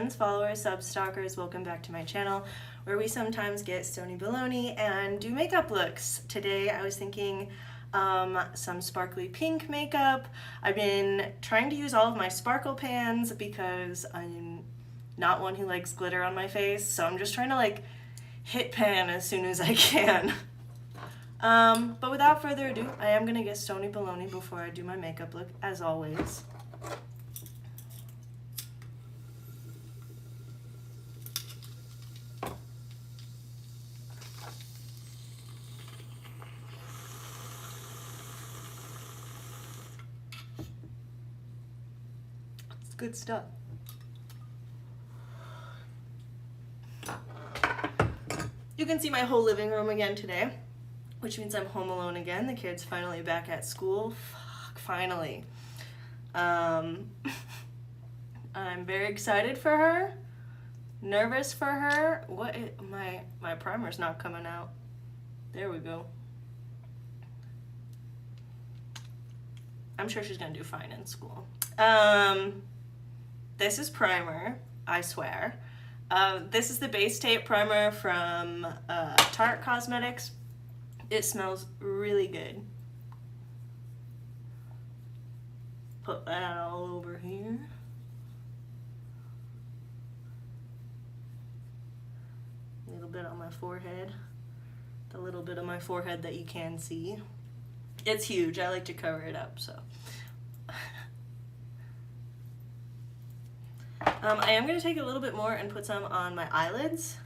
friends, followers, sub-stalkers, welcome back to my channel where we sometimes get stony baloney and do makeup looks. Today I was thinking some sparkly pink makeup. I've been trying to use all of my sparkle pans because I'm not one who likes glitter on my face, so I'm just trying to like hit pan as soon as I can. But without further ado, I am gonna get stony baloney before I do my makeup look, as always. It's good stuff. You can see my whole living room again today, which means I'm home alone again. The kid's finally back at school. Fuck, finally. I'm very excited for her, nervous for her. My primer's not coming out. There we go. I'm sure she's gonna do fine in school. This is primer, I swear. This is the base tape primer from Tarte Cosmetics. It smells really good. Put that all over here. A little bit on my forehead. The little bit of my forehead that you can see. It's huge. I like to cover it up, so. I am going to take a little bit more and put some on my eyelids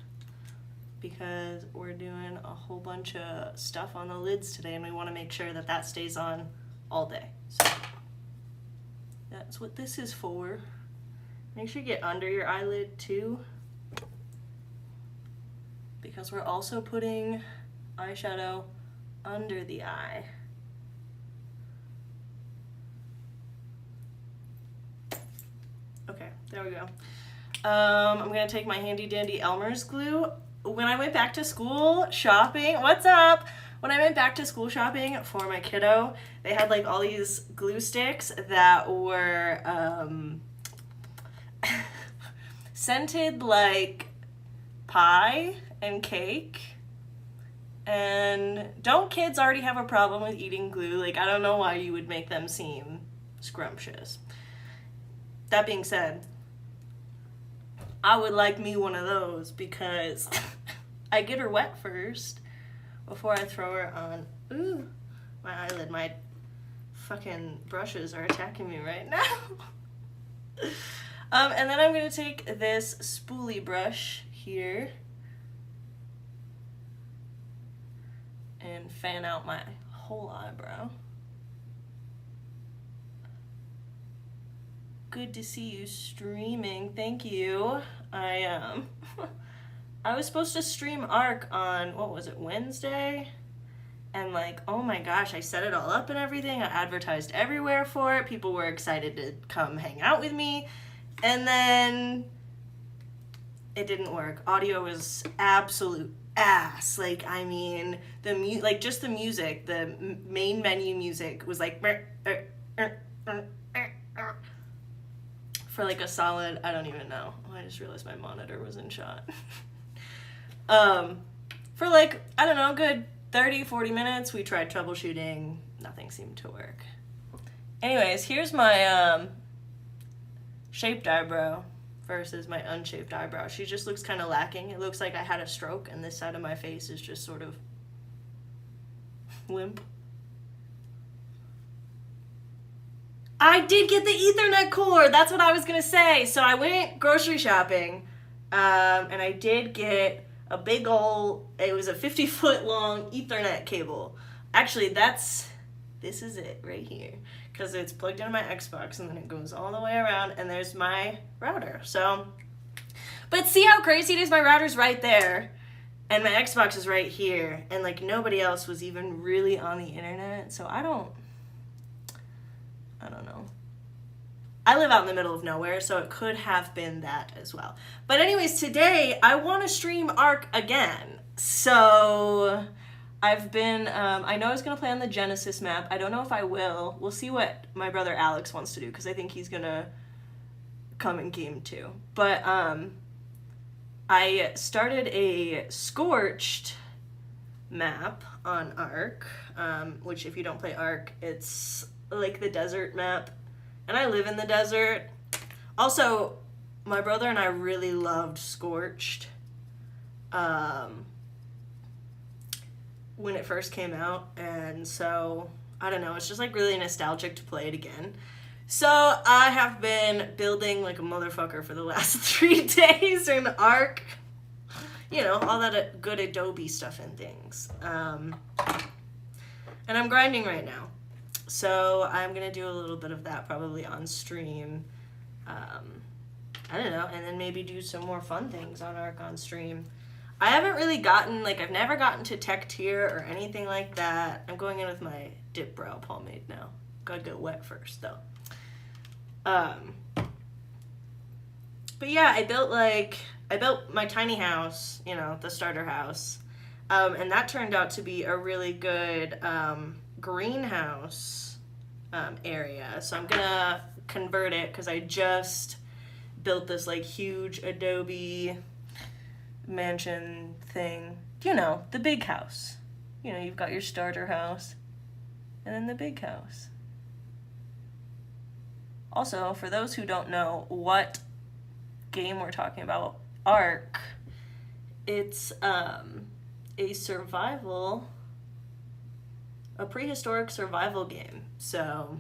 because we're doing a whole bunch of stuff on the lids today and we want to make sure that that stays on all day. So that's what this is for. Make sure you get under your eyelid too, because we're also putting eyeshadow under the eye. Okay, there we go. I'm gonna take my handy dandy Elmer's glue. When I went back to school shopping, what's up? When I went back to school shopping for my kiddo, they had like all these glue sticks that were scented like pie and cake. And don't kids already have a problem with eating glue? Like, I don't know why you would make them seem scrumptious. That being said, I would like me one of those because I get her wet first before I throw her on. Ooh, my eyelid, my fucking brushes are attacking me right now. And then I'm gonna take this spoolie brush here and fan out my whole eyebrow. Good to see you streaming. Thank you. I was supposed to stream ARC on, what was it, Wednesday? And like, oh my gosh, I set it all up and everything. I advertised everywhere for it. People were excited to come hang out with me. And then it didn't work. Audio was absolute ass. Like, I mean, just the music, the main menu music was like for like a solid, I don't even know. Oh, I just realized my monitor was in shot. For like, I don't know, good 30, 40 minutes, we tried troubleshooting. Nothing seemed to work. Anyways, here's my shaped eyebrow versus my unshaped eyebrow. She just looks kind of lacking. It looks like I had a stroke and this side of my face is just sort of limp. I did get the Ethernet cord. That's what I was gonna say. So I went grocery shopping, and I did get a big old, it was a 50-foot long Ethernet cable. Actually, this is it right here, because it's plugged into my Xbox and then it goes all the way around and there's my router. So, but see how crazy it is? My router's right there and my Xbox is right here, and like nobody else was even really on the internet. So I don't know. I live out in the middle of nowhere, so it could have been that as well. But anyways, today I want to stream ARC again. So I've been, I know I was going to play on the Genesis map. I don't know if I will. We'll see what my brother Alex wants to do, because I think he's going to come and game too. But I started a scorched map on Arc, which if you don't play Arc, it's like the desert map. And I live in the desert. Also, my brother and I really loved Scorched when it first came out. And so, I don't know, it's just like really nostalgic to play it again. So I have been building like a motherfucker for the last 3 days in Arc. You know, all that good Adobe stuff and things. And I'm grinding right now. So I'm going to do a little bit of that probably on stream. I don't know, and then maybe do some more fun things on Arc on stream. I haven't really gotten, like, I've never gotten to tech tier or anything like that. I'm going in with my Dipbrow pomade now. Gotta get wet first, though. But yeah, I built my tiny house, you know, the starter house. And that turned out to be a really good greenhouse area. So I'm gonna convert it because I just built this like huge Adobe mansion thing. You know, the big house. You know, you've got your starter house and then the big house. Also, for those who don't know what game we're talking about, Arc, it's a prehistoric survival game. So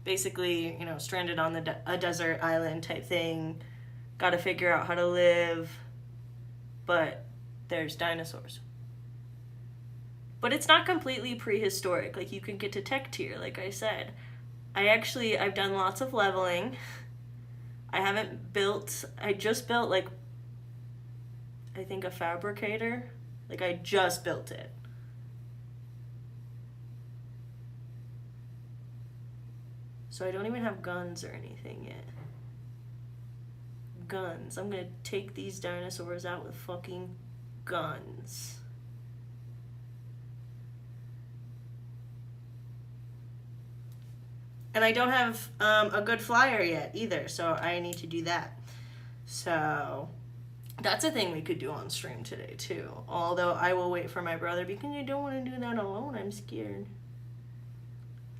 basically, you know, stranded on a desert island type thing, gotta figure out how to live, but there's dinosaurs. But it's not completely prehistoric, like you can get to tech tier, like I said. I've done lots of leveling. I just built like, I think a fabricator. Like I just built it. So I don't even have guns or anything yet. Guns. I'm gonna take these dinosaurs out with fucking guns. And I don't have a good flyer yet either, so I need to do that. So that's a thing we could do on stream today too. Although I will wait for my brother because I don't want to do that alone. I'm scared.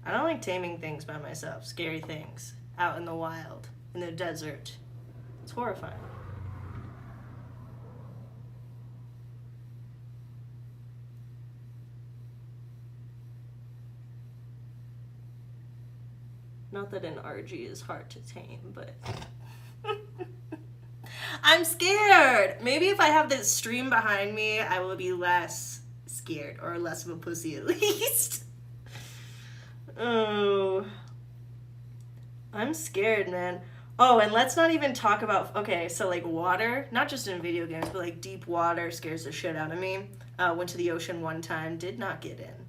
I don't like taming things by myself. Scary things out in the wild, in the desert. It's horrifying. Not that an RG is hard to tame, but I'm scared. Maybe if I have this stream behind me, I will be less scared, or less of a pussy at least. Oh, I'm scared, man. Oh, and let's not even talk about, okay, so like water, not just in video games, but like deep water scares the shit out of me. Went to the ocean one time, did not get in.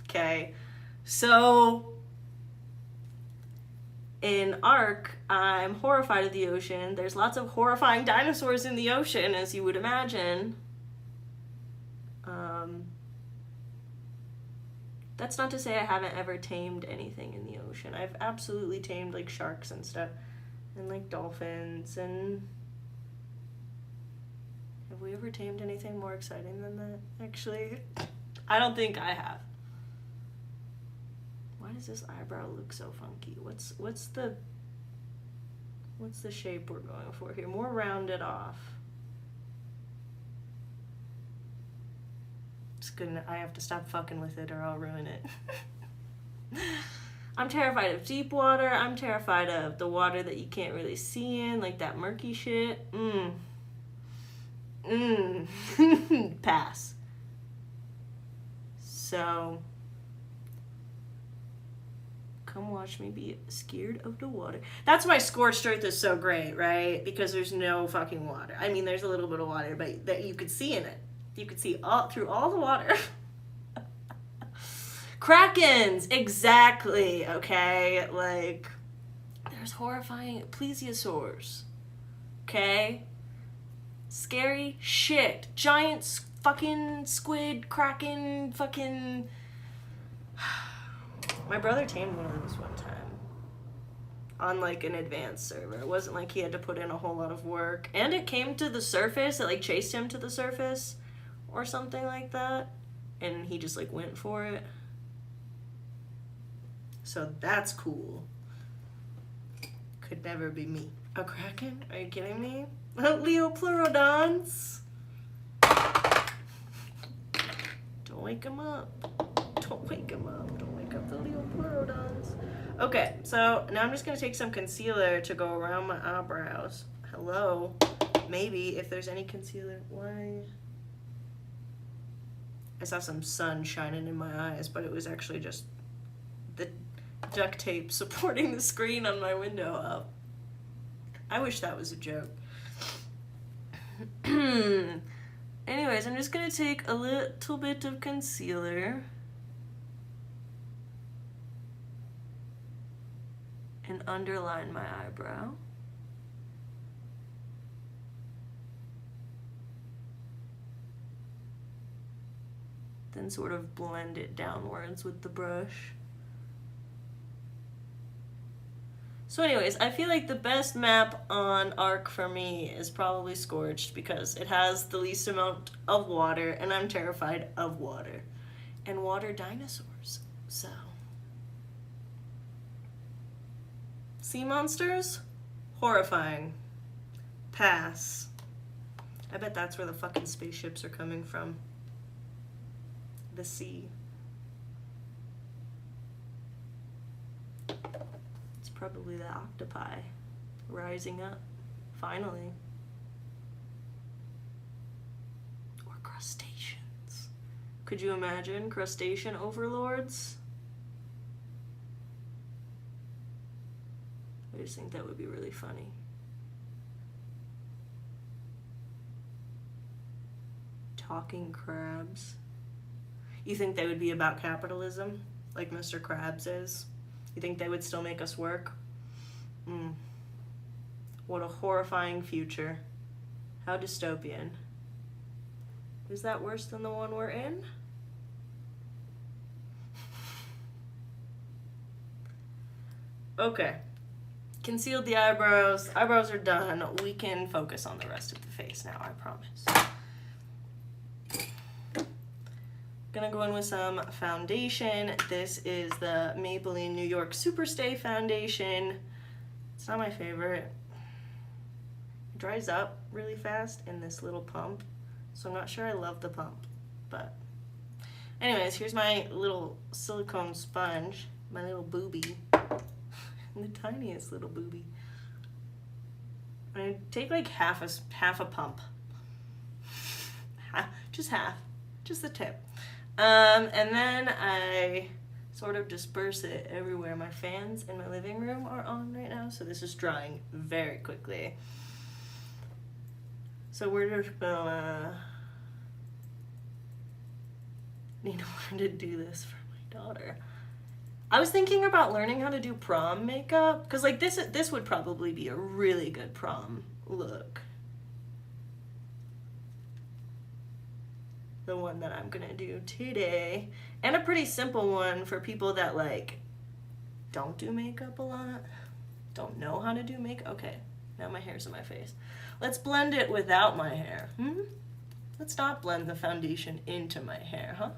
Okay, so in Arc, I'm horrified of the ocean. There's lots of horrifying dinosaurs in the ocean, as you would imagine. That's not to say I haven't ever tamed anything in the ocean. I've absolutely tamed like sharks and stuff, and like dolphins, and have we ever tamed anything more exciting than that? Actually, I don't think I have. Why does this eyebrow look so funky? What's the shape we're going for here? More rounded off. I have to stop fucking with it or I'll ruin it. I'm terrified of deep water. I'm terrified of the water that you can't really see in, like that murky shit. Pass. So, come watch me be scared of the water. That's why Scorched Earth is so great, right? Because there's no fucking water. I mean, there's a little bit of water, but that you could see in it. You could see all through all the water. Krakens, exactly, okay? Like, there's horrifying plesiosaurs, okay? Scary shit. Giant fucking squid, kraken, fucking... My brother tamed one of those one time. on like an advanced server. It wasn't like he had to put in a whole lot of work. And it came to the surface, it like chased him to the surface or something like that. And he just like went for it. So that's cool. Could never be me. A kraken? Are you kidding me? Leopleurodons? Don't wake him up. Don't wake him up. Don't wake up the Leopleurodons. Okay, so now I'm just going to take some concealer to go around my eyebrows. Hello? Maybe, if there's any concealer. Why? I saw some sun shining in my eyes, but it was actually just the duct tape supporting the screen on my window up. I wish that was a joke. Anyways, I'm just going to take a little bit of concealer and underline my eyebrow. Then sort of blend it downwards with the brush. So anyways, I feel like the best map on Arc for me is probably Scorched because it has the least amount of water and I'm terrified of water and water dinosaurs, so. Sea monsters? Horrifying. Pass. I bet that's where the fucking spaceships are coming from. The sea. It's probably the octopi rising up, finally. Or crustaceans. Could you imagine crustacean overlords? I just think that would be really funny. Talking crabs. You think they would be about capitalism, like Mr. Krabs is? You think they would still make us work? What a horrifying future. How dystopian. Is that worse than the one we're in? Okay. Concealed the eyebrows. Eyebrows are done. We can focus on the rest of the face now, I promise. Gonna go in with some foundation. This is the Maybelline New York Superstay foundation. It's not my favorite. It dries up really fast in this little pump, so I'm not sure I love the pump, but anyways, here's my little silicone sponge, my little boobie. The tiniest little boobie. I'm gonna take like half a pump. Just half, just the tip. And then I sort of disperse it everywhere. My fans in my living room are on right now, so this is drying very quickly. So we're just gonna need to learn to do this for my daughter. I was thinking about learning how to do prom makeup, because like this would probably be a really good prom look. The one that I'm gonna do today, and a pretty simple one for people that like don't do makeup a lot, don't know how to do makeup. Okay, now my hair's in my face. Let's blend it without my hair. Let's not blend the foundation into my hair, huh?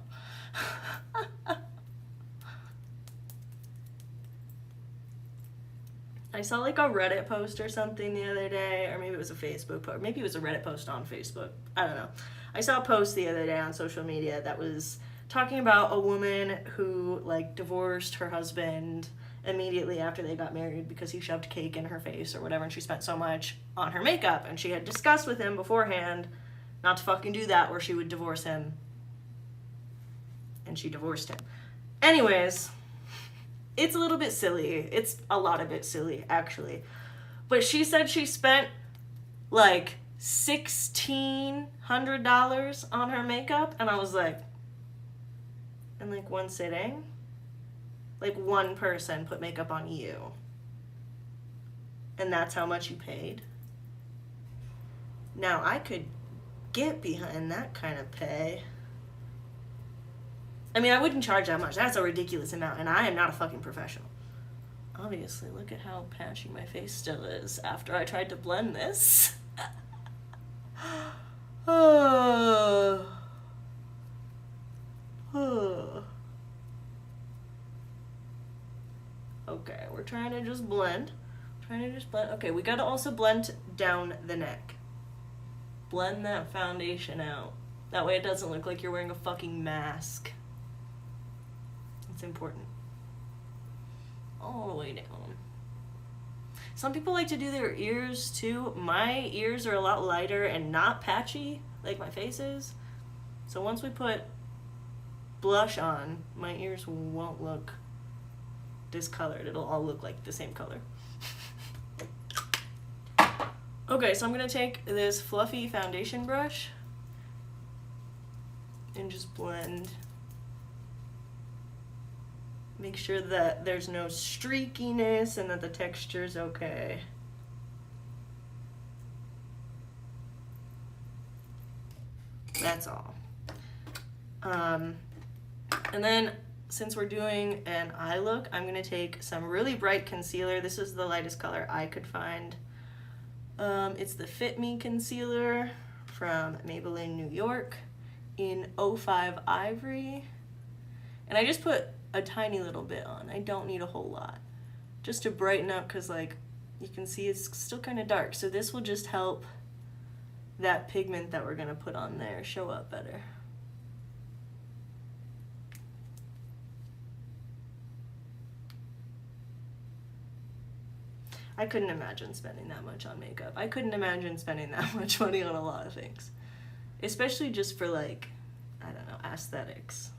I saw like a Reddit post or something the other day, or maybe it was a Facebook post, maybe it was a Reddit post on Facebook, I don't know. I saw a post the other day on social media that was talking about a woman who like divorced her husband immediately after they got married because he shoved cake in her face or whatever, and she spent so much on her makeup, and she had discussed with him beforehand not to fucking do that or she would divorce him, and she divorced him. Anyways, it's a little bit silly. It's a lot of it silly, actually. But she said she spent like $1,600 on her makeup, and I was like, in like one sitting? Like one person put makeup on you, and that's how much you paid? Now, I could get behind that kind of pay. I mean, I wouldn't charge that much. That's a ridiculous amount, and I am not a fucking professional. Obviously, look at how patchy my face still is after I tried to blend this. Oh. Oh. Okay, we're trying to just blend. Okay, we gotta also blend down the neck. Blend that foundation out. That way it doesn't look like you're wearing a fucking mask. It's important. All the way down. Some people like to do their ears too. My ears are a lot lighter and not patchy like my face is. So once we put blush on, my ears won't look discolored. It'll all look like the same color. Okay, so I'm gonna take this fluffy foundation brush and just blend. Make sure that there's no streakiness and that the texture's okay. That's all. And then since we're doing an eye look, I'm gonna take some really bright concealer. This is the lightest color I could find. It's the Fit Me concealer from Maybelline New York in 05 Ivory. And I just put a tiny little bit on. I don't need a whole lot. Just to brighten up, because like you can see it's still kind of dark. So this will just help that pigment that we're gonna put on there show up better. I couldn't imagine spending that much on makeup. I couldn't imagine spending that much money on a lot of things. Especially just for like, I don't know, aesthetics.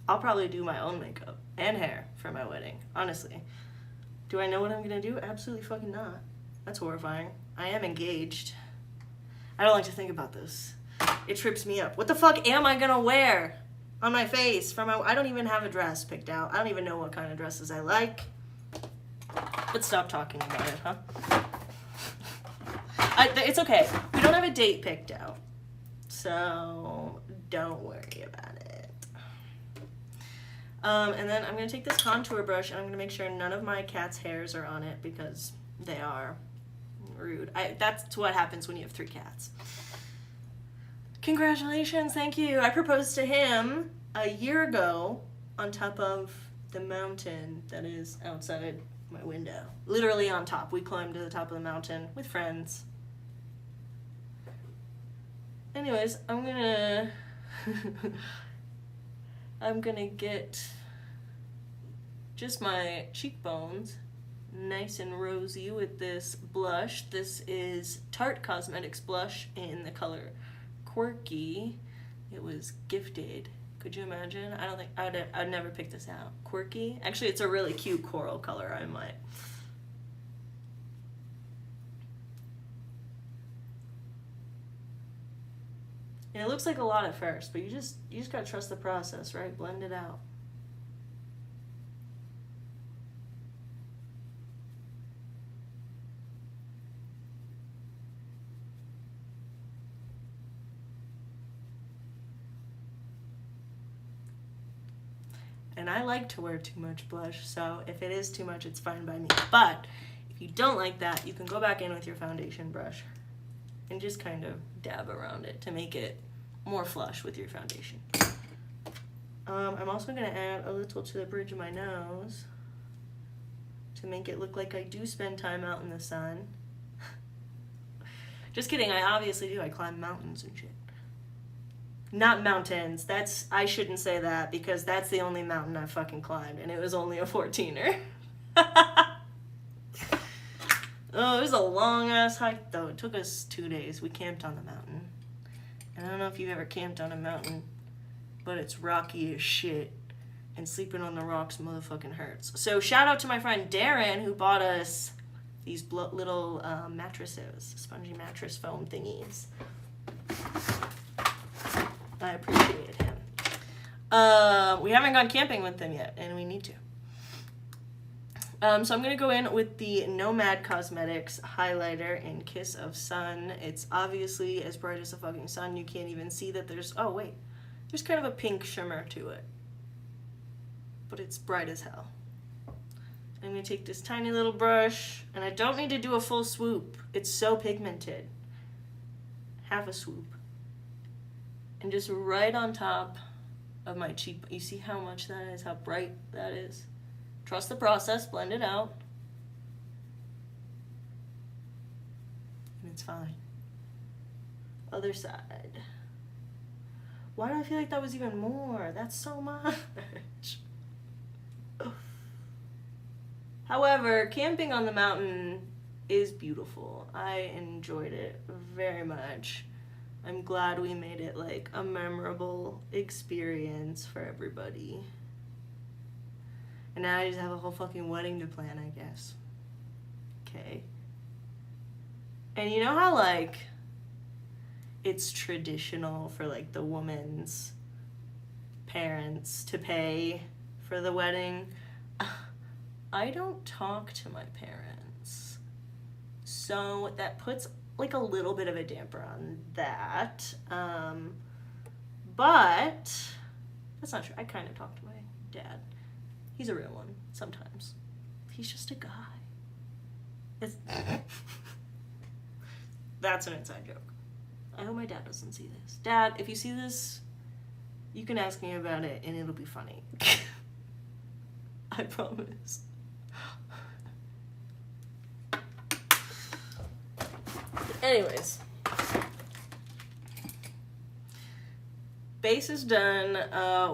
I'll probably do my own makeup and hair for my wedding, honestly. Do I know what I'm gonna do? Absolutely fucking not. That's horrifying. I am engaged. I don't like to think about this. It trips me up. What the fuck am I gonna wear on my face for my, I don't even have a dress picked out. I don't even know what kind of dresses I like. But stop talking about it, huh? It's okay. We don't have a date picked out. So don't worry about it. And then I'm going to take this contour brush and I'm going to make sure none of my cat's hairs are on it because they are rude. That's what happens when you have 3 cats. Congratulations, thank you. I proposed to him a year ago on top of the mountain that is outside my window. Literally on top. We climbed to the top of the mountain with friends. Anyways, I'm gonna get just my cheekbones nice and rosy with this blush. This is Tarte Cosmetics blush in the color Quirky. It was gifted. Could you imagine? I don't think I'd never pick this out. Quirky. Actually, it's a really cute coral color. I might. And it looks like a lot at first, but you just gotta trust the process, right? Blend it out. And I like to wear too much blush, so if it is too much, it's fine by me. But if you don't like that, you can go back in with your foundation brush and just kind of dab around it to make it more flush with your foundation. I'm also going to add a little to the bridge of my nose to make it look like I do spend time out in the sun. Just kidding, I obviously do. I climb mountains and shit. Not mountains. I shouldn't say that because that's the only mountain I fucking climbed and it was only a 14er. Oh, it was a long ass hike though. It took us 2 days. We camped on the mountain. And I don't know if you've ever camped on a mountain, but it's rocky as shit. And sleeping on the rocks motherfucking hurts. So shout out to my friend Darren who bought us these little mattresses, spongy mattress foam thingies. I appreciate him. We haven't gone camping with them yet, and we need to. So I'm going to go in with the Nomad Cosmetics highlighter in Kiss of Sun. It's obviously as bright as the fucking sun. You can't even see that there's, oh wait, there's kind of a pink shimmer to it. But it's bright as hell. I'm gonna take this tiny little brush, and I don't need to do a full swoop. It's so pigmented. Half a swoop. And just right on top of my cheek. You see how much that is, how bright that is? Trust the process, blend it out. And it's fine. Other side. Why do I feel like that was even more? That's so much. However, camping on the mountain is beautiful. I enjoyed it very much. I'm glad we made it like a memorable experience for everybody. And now I just have a whole fucking wedding to plan, I guess. Okay. And you know how like it's traditional for like the woman's parents to pay for the wedding? I don't talk to my parents. So that puts like a little bit of a damper on that. But that's not true. I kind of talk to my dad. He's a real one sometimes. He's just a guy. That's an inside joke. I hope my dad doesn't see this. Dad, if you see this, you can ask me about it and it'll be funny. I promise. Anyways, base is done.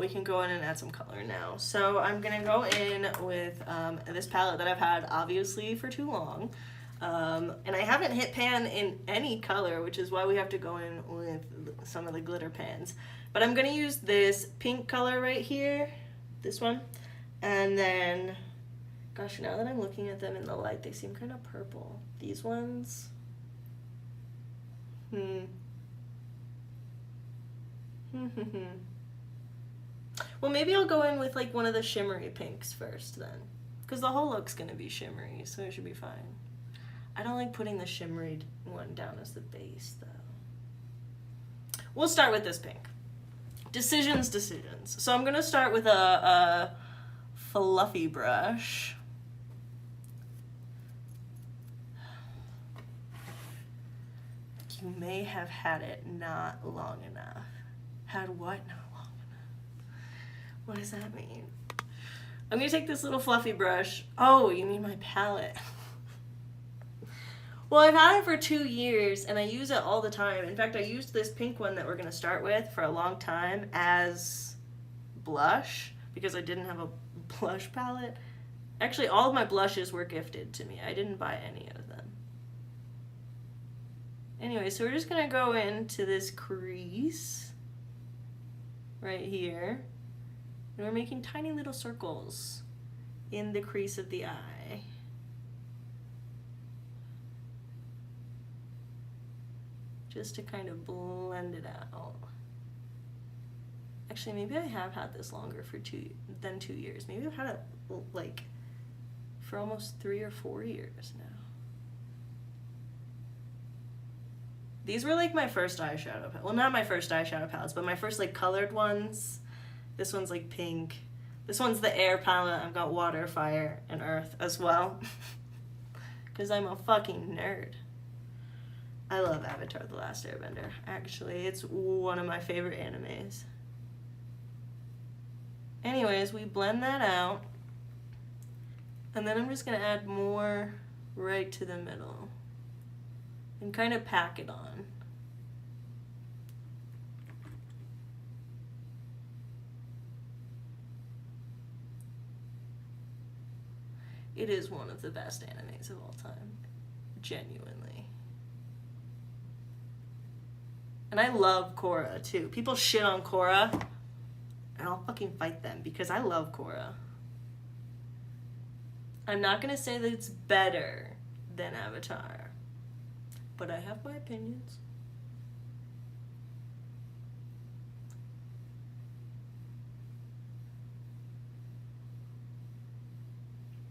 We can go in and add some color now. So I'm gonna go in with this palette that I've had obviously for too long. And I haven't hit pan in any color, which is why we have to go in with some of the glitter pans. But I'm gonna use this pink color right here, this one. And then, gosh, now that I'm looking at them in the light, they seem kind of purple. These ones. Well, maybe I'll go in with like one of the shimmery pinks first then. Because the whole look's gonna be shimmery, so it should be fine. I don't like putting the shimmery one down as the base though. We'll start with this pink. Decisions. So I'm gonna start with a fluffy brush. You may have had it not long enough. Had what? Not long enough. What does that mean? I'm gonna take this little fluffy brush. Oh, you mean my palette. Well, I've had it for 2 years and I use it all the time. In fact, I used this pink one that we're gonna start with for a long time as blush because I didn't have a blush palette. Actually, all of my blushes were gifted to me. I didn't buy any of them. Anyway, so we're just gonna go into this crease right here. And we're making tiny little circles in the crease of the eye. Just to kind of blend it out. Actually, maybe I have had this longer for 2 years. Maybe I've had it like for almost 3 or 4 years now. These were like my first eyeshadow, well, not my first eyeshadow palettes, but my first like colored ones. This one's like pink. This one's the air palette. I've got water, fire, and earth as well. Because I'm a fucking nerd. I love Avatar: The Last Airbender. Actually, it's one of my favorite animes. Anyways, we blend that out. And then I'm just gonna add more right to the middle. And kind of pack it on. It is one of the best animes of all time. Genuinely. And I love Korra too. People shit on Korra, and I'll fucking fight them because I love Korra. I'm not gonna say that it's better than Avatar, but I have my opinions.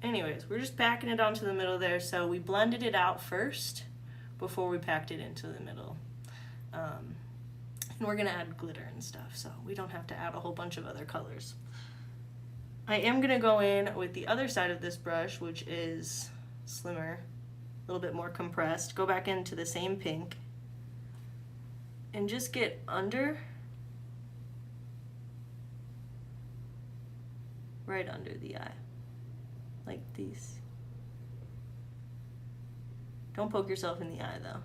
Anyways, we're just packing it onto the middle there, so we blended it out first before we packed it into the middle. And we're gonna add glitter and stuff, so we don't have to add a whole bunch of other colors. I am gonna go in with the other side of this brush, which is slimmer, a little bit more compressed. Go back into the same pink and just get under, right under the eye, like these. Don't poke yourself in the eye though.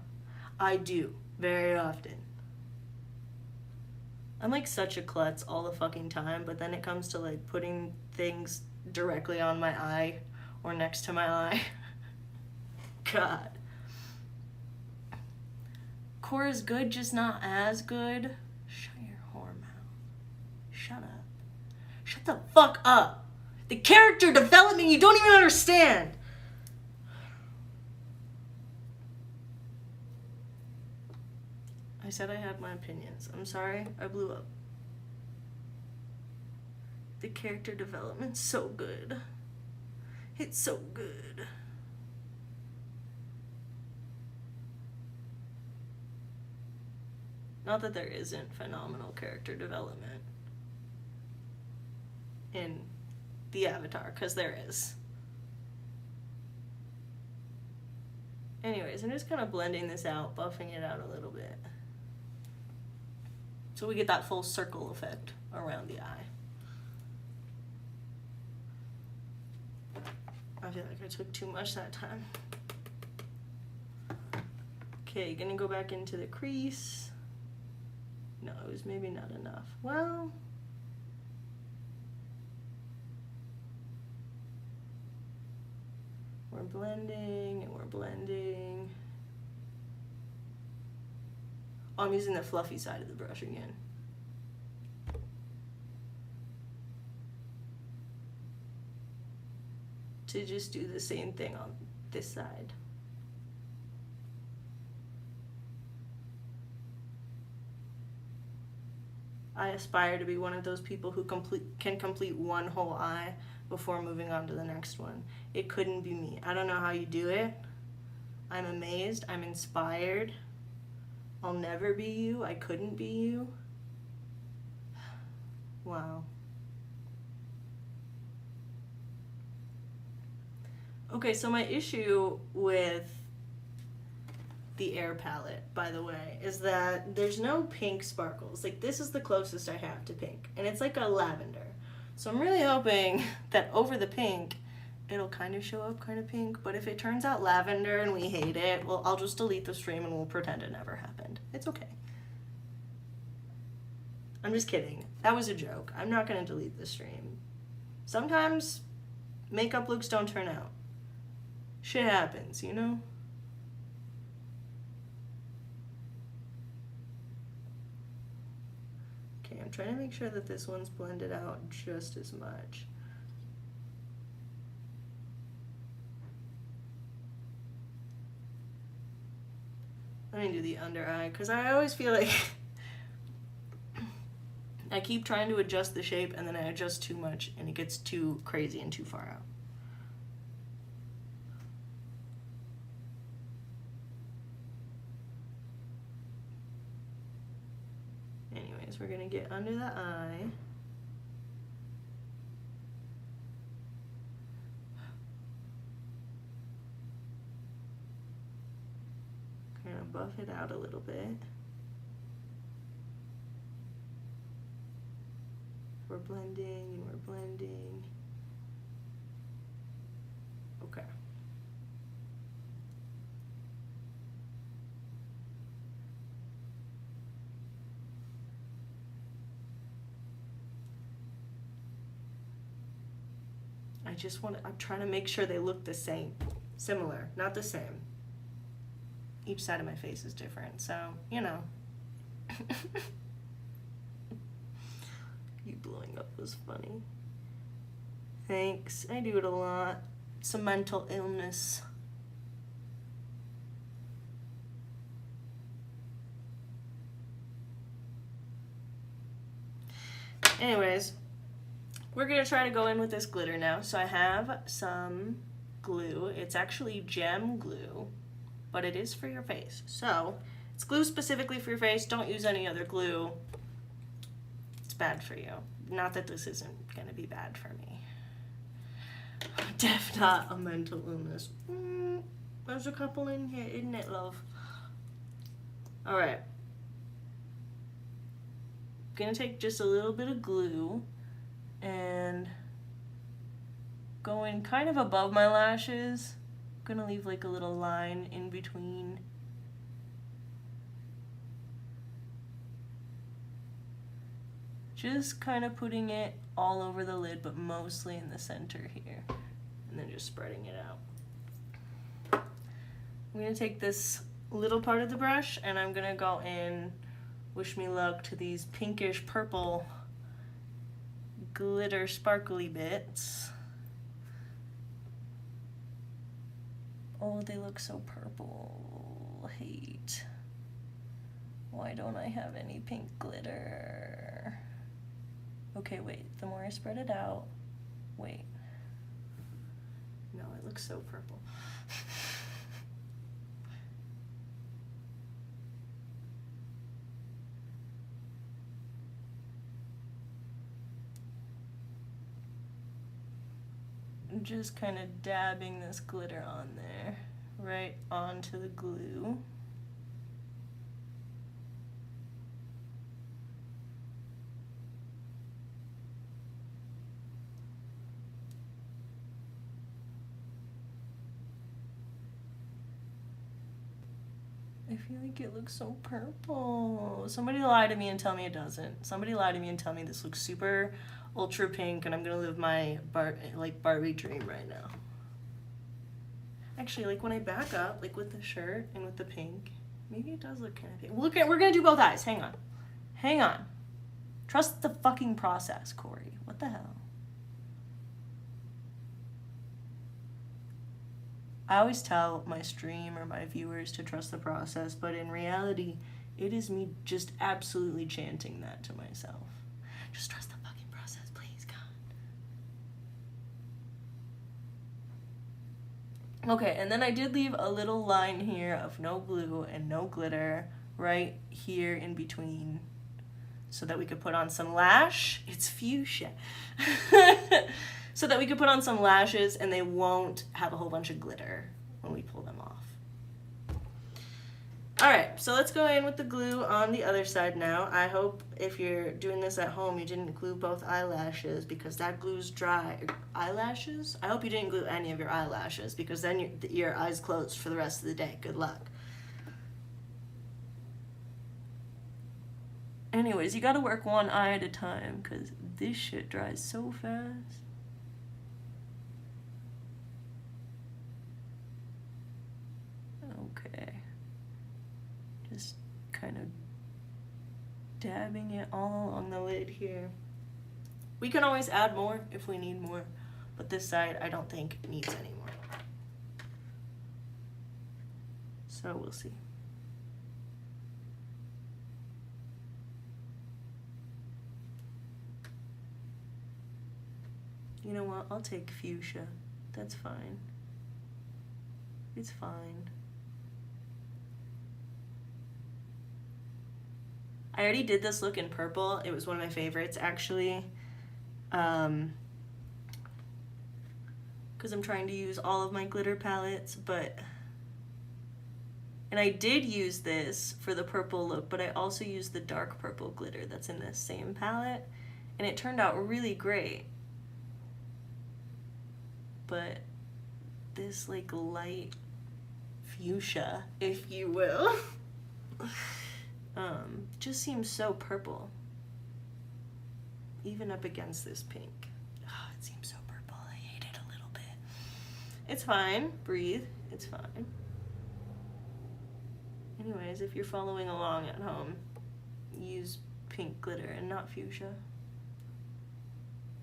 I do, very often. I'm like such a klutz all the fucking time, but then it comes to like putting things directly on my eye or next to my eye. God. Core is good, just not as good. Shut your whore mouth. Shut up. Shut the fuck up. The character development you don't even understand. I said I had my opinions. I'm sorry, I blew up. The character development's so good. It's so good. Not that there isn't phenomenal character development in the Avatar, because there is. Anyways, I'm just kind of blending this out, buffing it out a little bit, so we get that full circle effect around the eye. I feel like I took too much that time. Okay, gonna go back into the crease. No, it was maybe not enough. Well, we're blending and we're blending. Oh, I'm using the fluffy side of the brush again. To just do the same thing on this side. I aspire to be one of those people who can complete one whole eye before moving on to the next one. It couldn't be me. I don't know how you do it. I'm amazed. I'm inspired. I'll never be you. I couldn't be you. Wow. Okay, so my issue with the Air palette, by the way, is that there's no pink sparkles. Like, this is the closest I have to pink, and it's like a lavender. So I'm really hoping that over the pink, it'll kind of show up kind of pink, but if it turns out lavender and we hate it, well, I'll just delete the stream and we'll pretend it never happened. It's okay. I'm just kidding. That was a joke. I'm not gonna delete the stream. Sometimes makeup looks don't turn out. Shit happens, you know? Okay, I'm trying to make sure that this one's blended out just as much. Let me do the under eye, because I always feel like I keep trying to adjust the shape and then I adjust too much and it gets too crazy and too far out. Anyways, we're gonna get under the eye. Kind of buff it out a little bit. We're blending and we're blending. Okay. I'm trying to make sure they look the same. Similar, not the same. Each side of my face is different, so, you know. You blowing up was funny. Thanks, I do it a lot. It's a mental illness. Anyways, we're gonna try to go in with this glitter now. So I have some glue. It's actually gem glue, but it is for your face. So it's glue specifically for your face. Don't use any other glue. It's bad for you. Not that this isn't gonna be bad for me. Def not a mental illness. There's a couple in here, isn't it, love? All right. Gonna take just a little bit of glue and going kind of above my lashes. Gonna leave like a little line in between. Just kind of putting it all over the lid, but mostly in the center here. And then just spreading it out. I'm gonna take this little part of the brush and I'm gonna go in, wish me luck, to these pinkish purple glitter sparkly bits. Oh, they look so purple. Hate. Why don't I have any pink glitter? Okay, wait, the more I spread it out, wait. No, it looks so purple. I'm just kind of dabbing this glitter on there, right onto the glue. I feel like it looks so purple. Somebody lie to me and tell me it doesn't. Somebody lie to me and tell me this looks super ultra pink and I'm gonna live my Barbie dream right now. Actually, like when I back up, like with the shirt and with the pink, maybe it does look kind of pink. We're gonna do both eyes. Hang on. Hang on. Trust the fucking process, Corey. What the hell? I always tell my stream or my viewers to trust the process, but in reality, it is me just absolutely chanting that to myself. Just trust the fucking process, please, God. Okay, and then I did leave a little line here of no glue and no glitter right here in between so that we could put on some lash. It's fuchsia. So that we could put on some lashes and they won't have a whole bunch of glitter when we pull them off. All right, so let's go in with the glue on the other side now. I hope if you're doing this at home, you didn't glue both eyelashes because that glue's dry. Eyelashes? I hope you didn't glue any of your eyelashes because then your eyes closed for the rest of the day. Good luck. Anyways, you gotta work one eye at a time because this shit dries so fast. Okay, just kind of dabbing it all along the lid here. We can always add more if we need more, but this side I don't think needs any more. So we'll see. You know what? I'll take fuchsia. That's fine. It's fine. I already did this look in purple. It was one of my favorites, actually. Because I'm trying to use all of my glitter palettes, but... And I did use this for the purple look, but I also used the dark purple glitter that's in this same palette. And it turned out really great. But this, like, light fuchsia, if you will, just seems so purple, even up against this pink. Oh, it seems so purple. I hate it a little bit. It's fine. Breathe. It's fine. Anyways, if you're following along at home, use pink glitter and not fuchsia.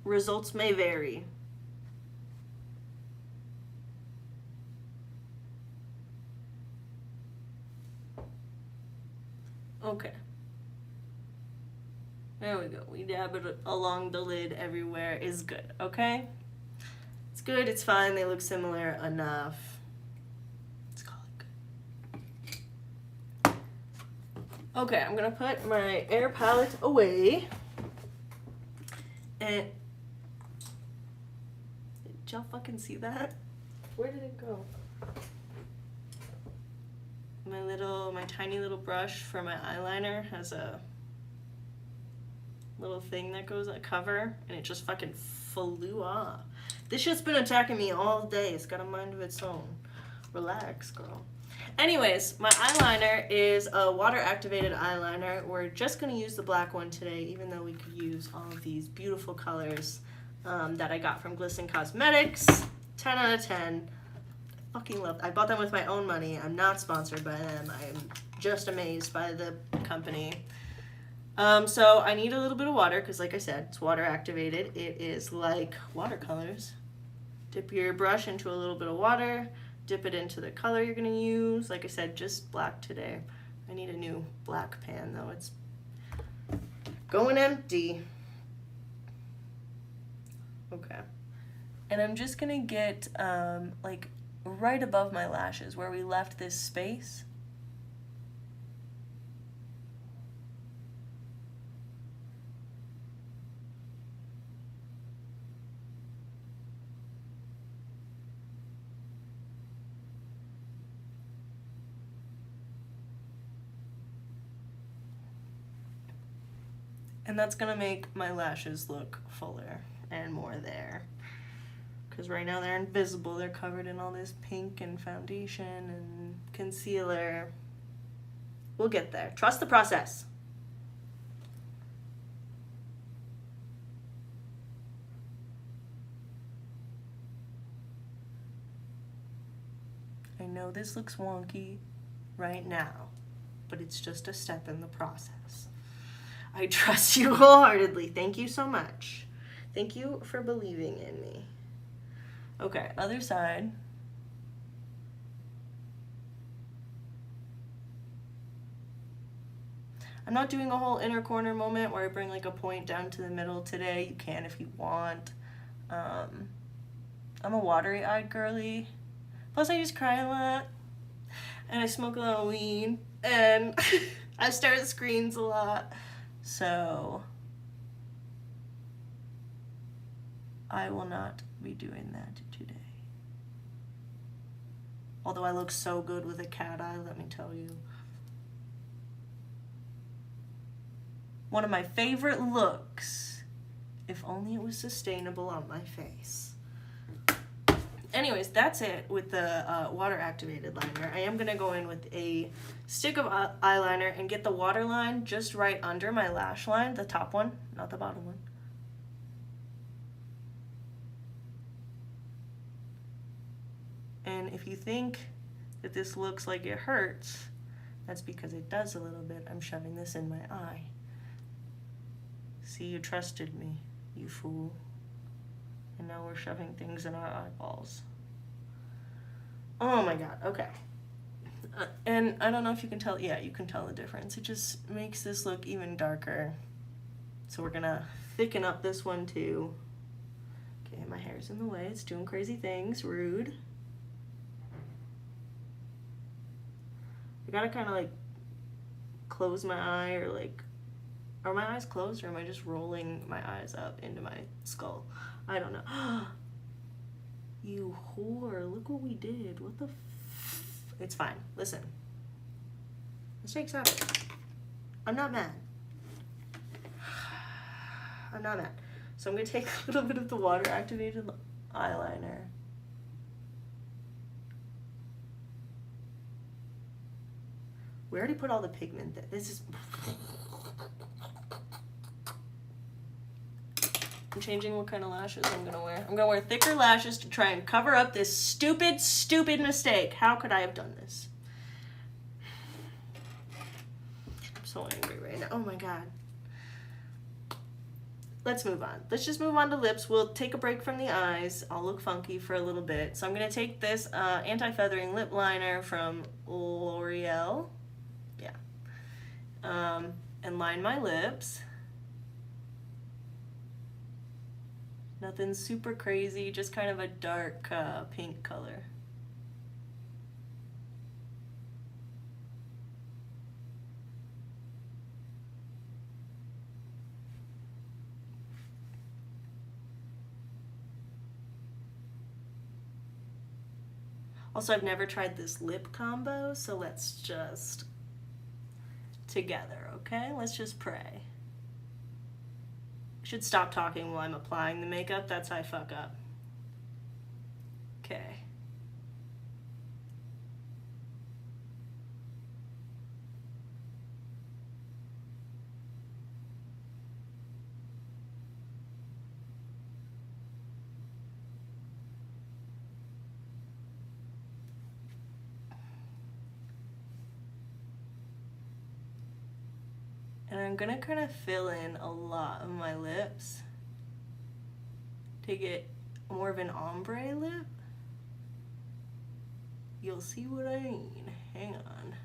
Results may vary. Okay. There we go. We dab it along the lid everywhere is good, okay? It's good, it's fine, they look similar enough. Let's call it good. Okay, I'm gonna put my air palette away. And Did y'all fucking see that? Where did it go? My tiny little brush for my eyeliner has a little thing that goes on cover, and it just fucking flew off. This shit's been attacking me all day. It's got a mind of its own. Relax, girl. Anyways, my eyeliner is a water-activated eyeliner. We're just going to use the black one today, even though we could use all of these beautiful colors that I got from Glisten Cosmetics. 10 out of 10. I fucking love them. I bought them with my own money. I'm not sponsored by them. I am just amazed by the company. So I need a little bit of water because, like I said, it's water-activated. It is like watercolors. Dip your brush into a little bit of water. Dip it into the color you're going to use. Like I said, just black today. I need a new black pan, though. It's going empty. Okay. And I'm just going to get, like, right above my lashes where we left this space. And that's gonna make my lashes look fuller and more there. Because right now they're invisible. They're covered in all this pink and foundation and concealer. We'll get there. Trust the process. I know this looks wonky right now, but it's just a step in the process. I trust you wholeheartedly. Thank you so much. Thank you for believing in me. Okay, other side. I'm not doing a whole inner corner moment where I bring like a point down to the middle today. You can if you want. I'm a watery-eyed girly. Plus I just cry a lot. And I smoke a lot of weed. And I stare at screens a lot. So I will not be doing that today. Although I look so good with a cat eye, let me tell you. One of my favorite looks, if only it was sustainable on my face. Anyways, that's it with the water-activated liner. I am going to go in with a stick of eyeliner and get the water line just right under my lash line, the top one, not the bottom one. And if you think that this looks like it hurts, that's because it does a little bit. I'm shoving this in my eye. See, you trusted me, you fool. And now we're shoving things in our eyeballs. Oh my god, okay. And I don't know if you can tell, yeah, you can tell the difference. It just makes this look even darker. So we're gonna thicken up this one too. Okay, my hair's in the way, it's doing crazy things, rude. I gotta kind of like close my eye, or like, are my eyes closed or am I just rolling my eyes up into my skull? I don't know. You whore, look what we did. What the It's fine. Listen. Mistakes happen. I'm not mad. I'm not mad. So I'm going to take a little bit of the water-activated eyeliner. We already put all the pigment there. This is... I'm changing what kind of lashes I'm gonna wear. I'm gonna wear thicker lashes to try and cover up this stupid, stupid mistake. How could I have done this? I'm so angry right now. Oh my god. Let's move on. Let's just move on to lips. We'll take a break from the eyes. I'll look funky for a little bit. So I'm gonna take this anti-feathering lip liner from L'Oreal. Yeah. And line my lips. Nothing super crazy, just kind of a dark pink color. Also, I've never tried this lip combo, so let's just together, okay? Let's just pray. I should stop talking while I'm applying the makeup. That's how I fuck up. Okay. And I'm gonna kind of fill in a lot of my lips to get more of an ombre lip. You'll see what I mean. Hang on.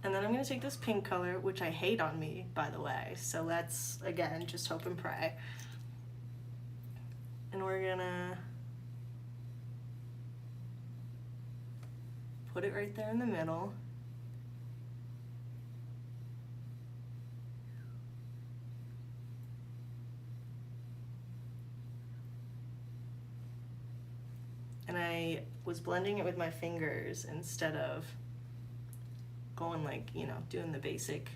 And then I'm gonna take this pink color, which I hate on me, by the way. So let's, again, just hope and pray. And we're gonna put it right there in the middle. And I was blending it with my fingers instead of going like, you know, doing the basic.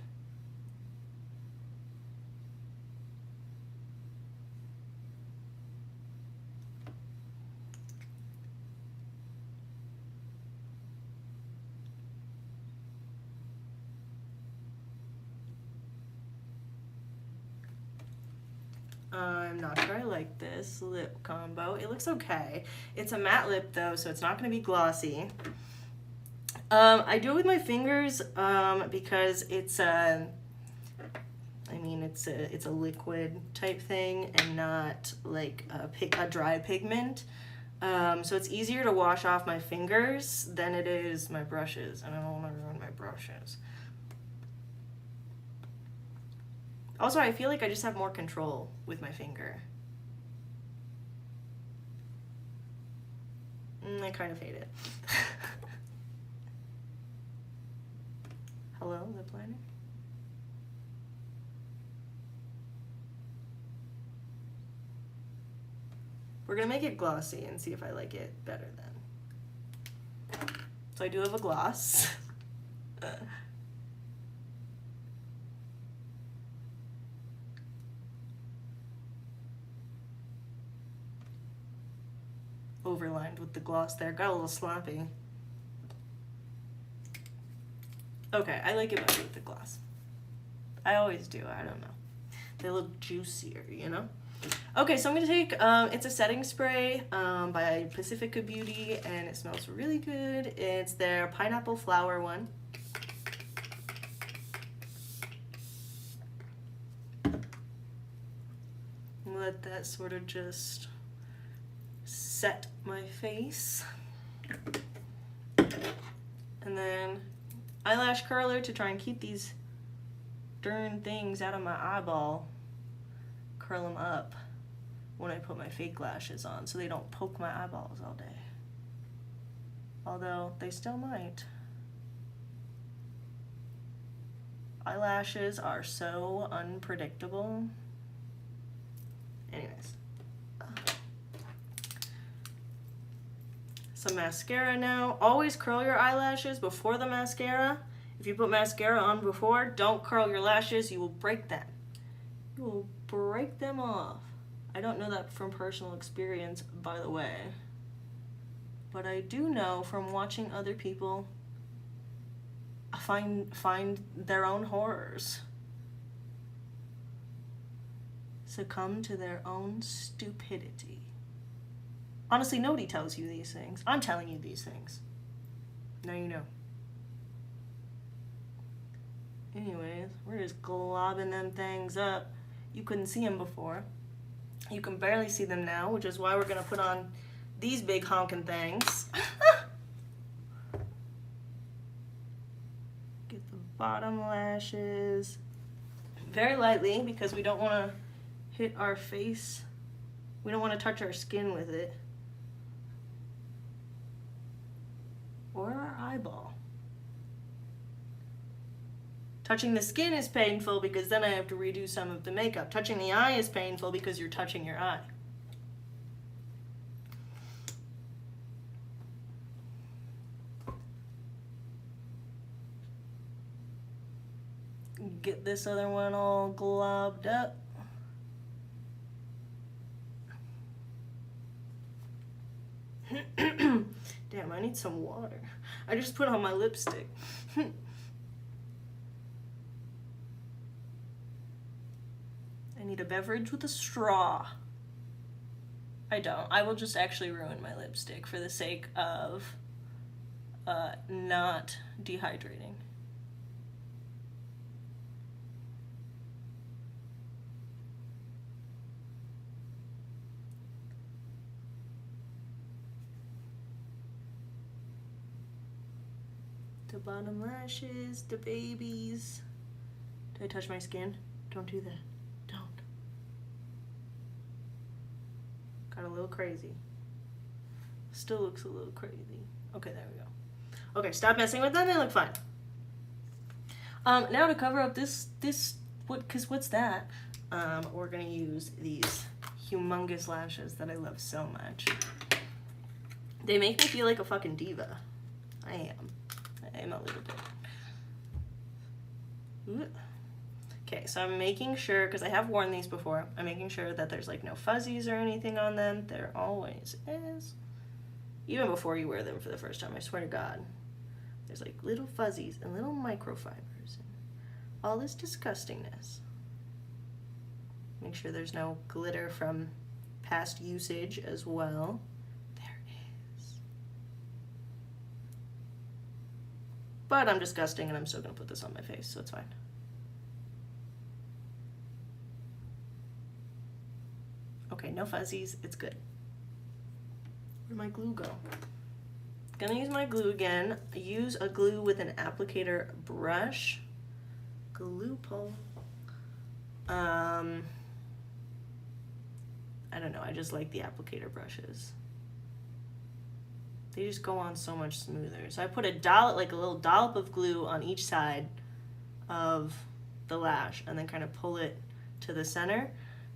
I'm not sure I like this lip combo. It looks okay. It's a matte lip though, so it's not going to be glossy. I do it with my fingers because it's a, I mean, it's a liquid type thing and not like a dry pigment. So it's easier to wash off my fingers than it is my brushes, and I don't want to ruin my brushes. Also, I feel like I just have more control with my finger. I kind of hate it. Hello, lip liner? We're gonna make it glossy and see if I like it better then. So I do have a gloss. Overlined with the gloss there. Got a little sloppy. Okay, I like it better with the gloss. I always do, I don't know. They look juicier, you know? Okay, so I'm gonna take, it's a setting spray by Pacifica Beauty, and it smells really good. It's their pineapple flower one. Let that sort of just set my face. And then eyelash curler to try and keep these darn things out of my eyeball. Curl them up when I put my fake lashes on so they don't poke my eyeballs all day. Although they still might. Eyelashes are so unpredictable. Anyways. Some mascara now. Always curl your eyelashes before the mascara. If you put mascara on before, don't curl your lashes. You will break them. You will break them off. I don't know that from personal experience, by the way. But I do know from watching other people find their own horrors. Succumb to their own stupidity. Honestly, nobody tells you these things. I'm telling you these things. Now you know. Anyways, we're just globbing them things up. You couldn't see them before. You can barely see them now, which is why we're gonna put on these big honking things. Get the bottom lashes very lightly because we don't wanna hit our face. We don't wanna touch our skin with it. Or our eyeball. Touching the skin is painful because then I have to redo some of the makeup. Touching the eye is painful because you're touching your eye. Get this other one all globbed up. Damn, I need some water. I just put on my lipstick. I need a beverage with a straw. I don't. I will just actually ruin my lipstick for the sake of not dehydrating. The bottom lashes, the babies. Did I touch my skin? Don't do that. Don't. Got a little crazy. Still looks a little crazy. Okay, there we go. Okay, stop messing with them. They look fine. Now to cover up this what's that? We're gonna use these humongous lashes that I love so much. They make me feel like a fucking diva. I am a little bit. Okay, so I'm making sure, because I have worn these before, I'm making sure that there's like no fuzzies or anything on them. There always is. Even before you wear them for the first time, I swear to God. There's like little fuzzies and little microfibers and all this disgustingness. Make sure there's no glitter from past usage as well. But I'm disgusting and I'm still gonna put this on my face, so it's fine. Okay, no fuzzies, it's good. Where'd my glue go? Gonna use my glue again. Use a glue with an applicator brush. Glue pull. I don't know, I just like the applicator brushes. They just go on so much smoother. So I put a dollop, like a little dollop of glue on each side of the lash and then kind of pull it to the center.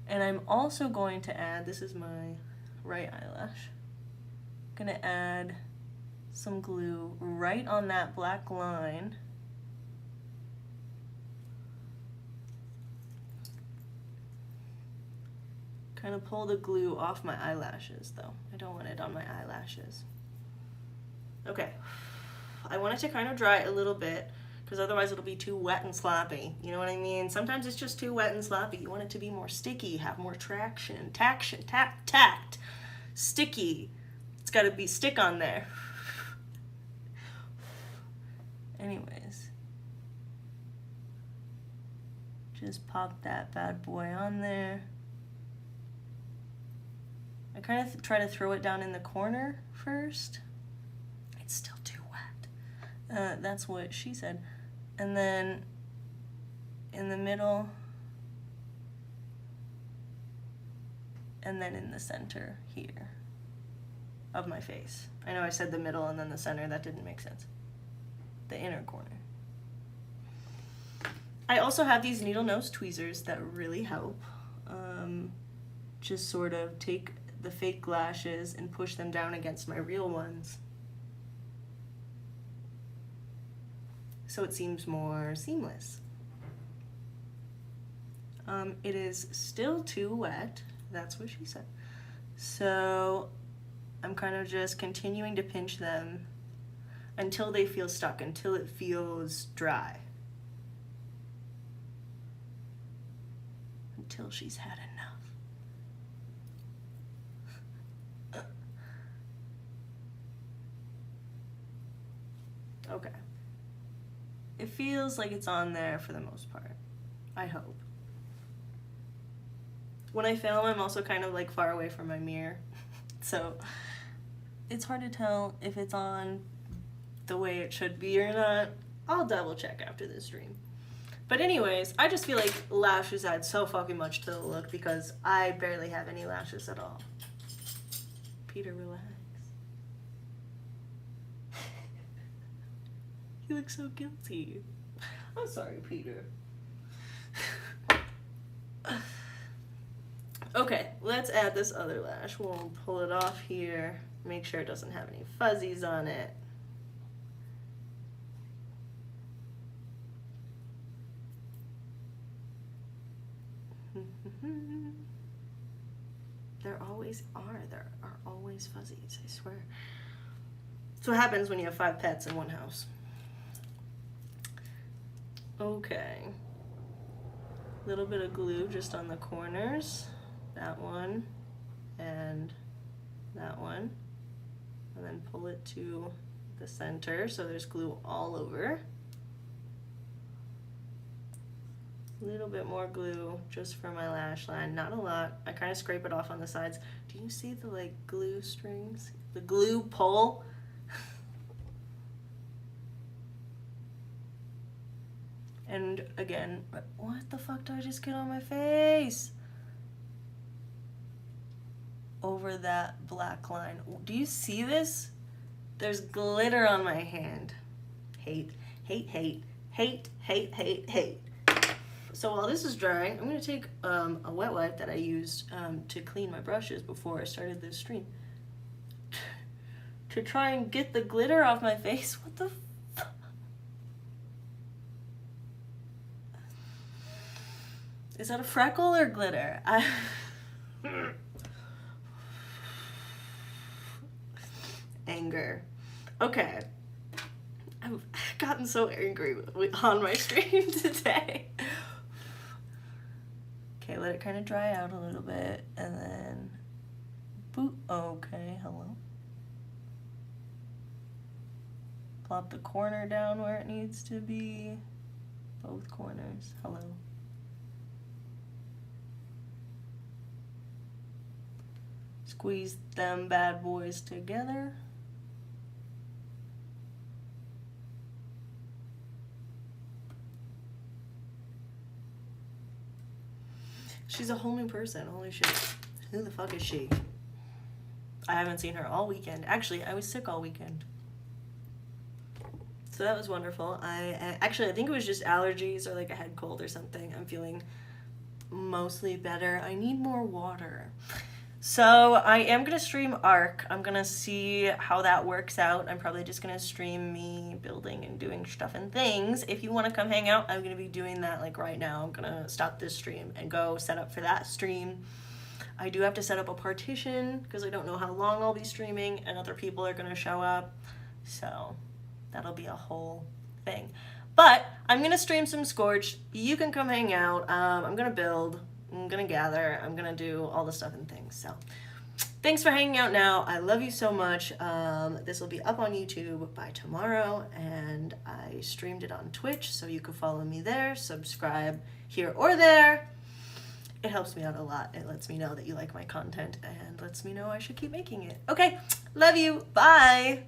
And I'm also going to add, this is my right eyelash, I'm gonna add some glue right on that black line. Kind of pull the glue off my eyelashes though. I don't want it on my eyelashes. Okay, I want it to kind of dry a little bit because otherwise it'll be too wet and sloppy. You know what I mean? Sometimes it's just too wet and sloppy. You want it to be more sticky, have more traction, tact, sticky. It's got to be stick on there. Anyways, just pop that bad boy on there. I kind of try to throw it down in the corner first. It's still too wet. That's what she said. And then in the middle, and then in the center here of my face. I know I said the middle and then the center, that didn't make sense. The inner corner. I also have these needle nose tweezers that really help. Just sort of take the fake lashes and push them down against my real ones. So it seems more seamless. It is still too wet, that's what she said. So I'm kind of just continuing to pinch them until they feel stuck, until it feels dry. Until she's had enough. Okay. It feels like it's on there for the most part. I hope. When I film, I'm also kind of like far away from my mirror. So it's hard to tell if it's on the way it should be or not. I'll double check after this stream. But anyways, I just feel like lashes add so fucking much to the look because I barely have any lashes at all. Peter, relax. You look so guilty. I'm sorry, Peter. Okay, let's add this other lash. We'll pull it off here. Make sure it doesn't have any fuzzies on it. There always are always fuzzies, I swear. That's what happens when you have 5 pets in one house. Okay. A little bit of glue just on the corners. That one and that one. And then pull it to the center so there's glue all over. A little bit more glue just for my lash line, not a lot. I kind of scrape it off on the sides. Do you see the like glue strings? The glue pull? And again, what the fuck did I just get on my face? Over that black line. Do you see this? There's glitter on my hand. Hate, hate, hate, hate, hate, hate, hate. So while this is drying, I'm going to take a wet wipe that I used to clean my brushes before I started this stream to try and get the glitter off my face. What the fuck? Is that a freckle or glitter? Anger. Okay. I've gotten so angry on my stream today. Okay, let it kind of dry out a little bit, and then, boop, okay, hello. Plop the corner down where it needs to be, both corners, hello. Squeeze them bad boys together. She's a whole new person, holy shit. Who the fuck is she? I haven't seen her all weekend. Actually, I was sick all weekend. So that was wonderful. I think it was just allergies or like a head cold or something. I'm feeling mostly better. I need more water. So I am gonna stream ARC. I'm gonna see how that works out. I'm probably just gonna stream me building and doing stuff and things. If you wanna come hang out, I'm gonna be doing that like right now. I'm gonna stop this stream and go set up for that stream. I do have to set up a partition because I don't know how long I'll be streaming and other people are gonna show up. So that'll be a whole thing. But I'm gonna stream some Scorch. You can come hang out. I'm gonna build. I'm gonna gather, I'm gonna do all the stuff and things. So thanks for hanging out now. I love you so much. This will be up on YouTube by tomorrow, and I streamed it on Twitch, so you can follow me there, subscribe here or there. It helps me out a lot. It lets me know that you like my content and lets me know I should keep making it. Okay, love you, bye.